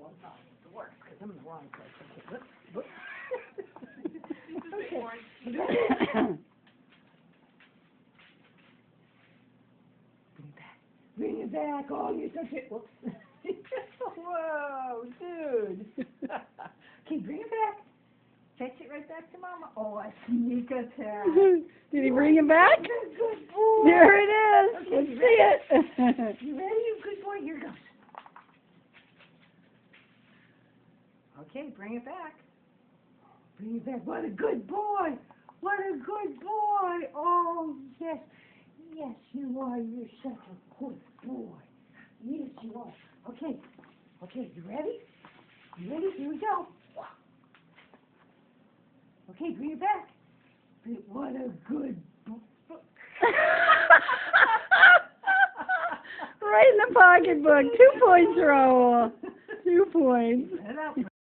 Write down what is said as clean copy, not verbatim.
I'm talking to work because I'm in the wrong place. Okay, whoops. Okay. Bring it back. Oh, you took it. Whoops. Whoa, dude. Okay, bring it back. Fetch it right back to Mama. Oh, a sneak attack. Did he bring it back? Good boy. There it is. Okay, Let's see it. You ready? Good boy. Here goes. Okay, bring it back. Bring it back. What a good boy. What a good boy. Oh, yes. Yes, you are. You're such a good boy. Yes, you are. Okay. Okay, you ready? You ready? Here we go. Okay, bring it back. What a good boy. Right in the pocketbook. 2 points, Rahoul. 2 points.